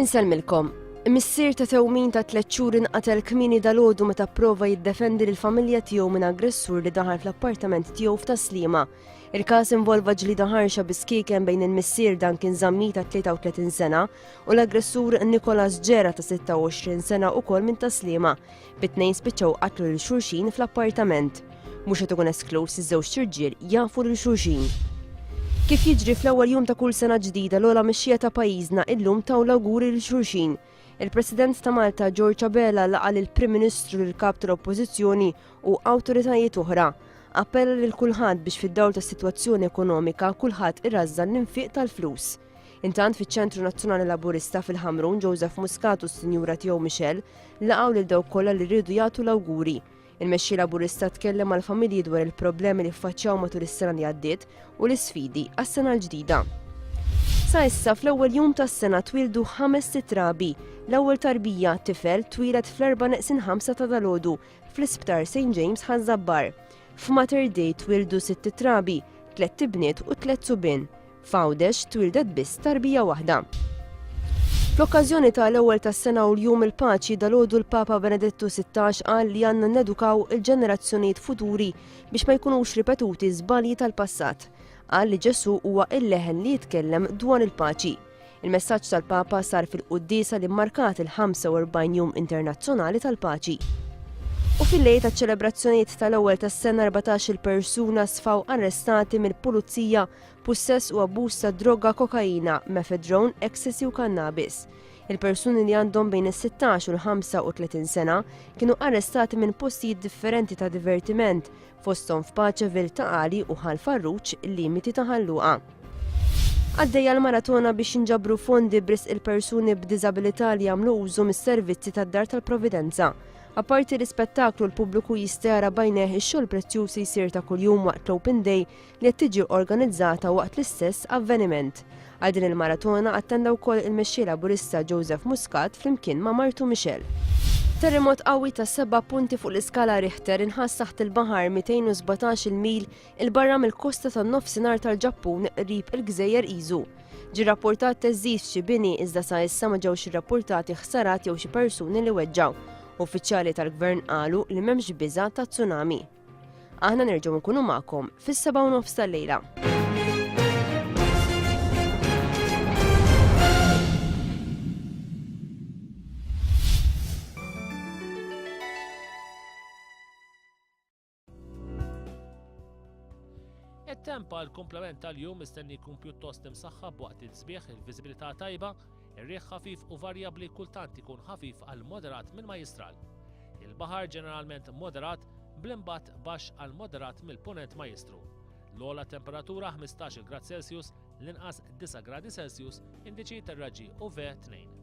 Insellmilkom, missier ta' tewmin ta' 3 xhur inqatel kmieni dalgħodu meta pprova jiddefendi lill-familja tiegħu minn aggressur li daħal fl-appartament tiegħu f'Taslima. Il-każ involva ġlieda ħarxa biskieken bejn il-missier Duncan Zammi ta' 33 sena u l-aggressur Nicolas Ġera ta' 26 sena wkoll minn Taslima. Bit-tnejn spiċċaw qatlu lil xulxin fl-appartament. Mhux qed ikun esklus iż-żewġ irġiel jafu lil xulxin. Kif jiġri fl-ewwel jum ta' kull sena ġdida l-ogħla mexxija ta' pajjiżna illum taw l-awguri lil xulxin. Il-President ta' Malta George Abela laqa lill-Prim Ministru lill-Kap tal-Oppożizzjoni u awtoritajiet oħra. Appella lil kulħadd biex fid-dawl tas-sitwazzjoni ekonomika kulħadd irrażżan l-infiq tal-flus. Intant fiċ-Ċentru Nazzjonali Laburista fil-Ħamrun Joseph Muscat u s-Sinjura tiegħu Michelle laqgħu lil dawk kollha li rridu jagħtu l-awguri. Il-mexxi Laburista tkellem mal-familji dwar il-problemi li ffaċċjaw matul is-sena li għaddiet u l-isfidi għas-sena l-ġdida. Sa issa fl-ewwel jum tas-sena twildu 5 titrabi. L-ewwel tarbija tifel twilet fl-4-5 ta' dalgħodu fl-Isptar St. James ħażabbar. F'Mater Dei twildu 6 titrabi, 3 tibniet u 3 subien. F'Għawdex twildet biss tarbija waħda. Fl-okkażjoni tal-ewwel tas-sena u l-jum il-paċi dalgħodu l-Papa Benedettu XVI qal li għandna nedukaw il-ġenerazzjonijiet futuri biex ma jkunux ripetuti żbalji tal-passat. Qal li Ġesu huwa il-leħen li jitkellem dwar il-paċi. Il-messaġġ tal-Papa sar fil-quddiesa li mmarkat il-45 jum internazzjonali tal-paċi. U fil-lejl taċ-ċelebrazzjonijiet tal-ewwel tas-sena 14 persuna sfaw arrestati mill-pulizija pussess u abbuż ta' droga kokaina, mefedrone, ecstasy u cannabis. Il-persuni li għandhom bejn is-16 u l-35 sena kienu arrestati minn postijiet differenti ta' divertiment fosthom f'Paċeville ta' Qali u Ħal Farruċ limiti ta' Ħalluqa. Għaddejja l-maratona biex inġabru fondi bris il-persuni b'diżabilità li jagħmlu użu mis-servizzi tad-Dar tal-Providenza. Apparti l-ispettaklu l-pubbliku jistara bajneħ ix-xogħol prezzjuż li jsir ta' kuljum waqt l-Open Day li qed tiġi organizzata waqt l-istess avveniment. Għal din il-maratona attenda wkoll il-mexxi Laburista Joseph Muscat flimkien ma' Martu Michelle. Terremot qawwi ta' 7 punti fuq l-iskala Richter inħass taħt il-baħar 217 mil il-barra mill-kosta tan-nofsinhar tal-Ġappun qrib il-Gżejjer Iżu. Ġie rrappurtat teżżid f'xi bini iżda sa issa ma ġewx irrappurtati ħsarat jew xi persuni li weġġaw. Uffiċjali tal-Gvern qalu li m'hemmx biża' ta' tsunami. Aħna nerġgħu nkunu magħkom fis-7:30 tal-lejla. Il-temp għal komplement tal-jum mistenni jkun pjuttost imsaħħab waqt il-sbieħ, il-viżibilità tajba, ir-riħ ħafif u varjabbli kultant ikun ħafif għal moderat minn majistral. Il-baħar ġeneralment moderat bl-impatt baxx għal moderat mill-punent majistru. L-ogħla temperatura 15 grad Celsius, l-inqas 9 gradi Celsius, indiċi tar-raġġi UV 2.